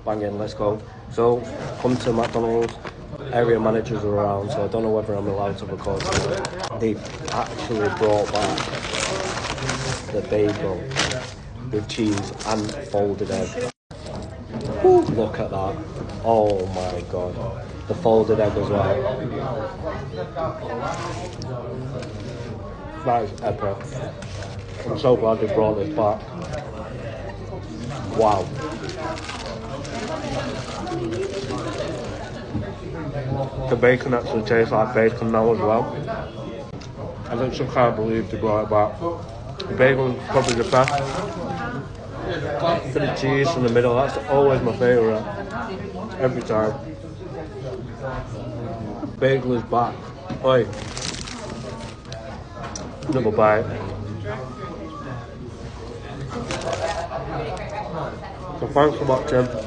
banging, let's go. So, come to McDonald's, area managers are around, so I don't know whether I'm allowed to record. They've actually brought back the bagel with cheese and folded egg. Ooh, look at that. Oh my god. The folded egg as well. That is epic. I'm so glad they brought this back. Wow. The bacon actually tastes like bacon now as well. I literally can't believe they brought it back. The bagel is probably the best. For the cheese in the middle, that's always my favourite. Every time. Bagel is back. Oi. Another bite. So thanks for watching.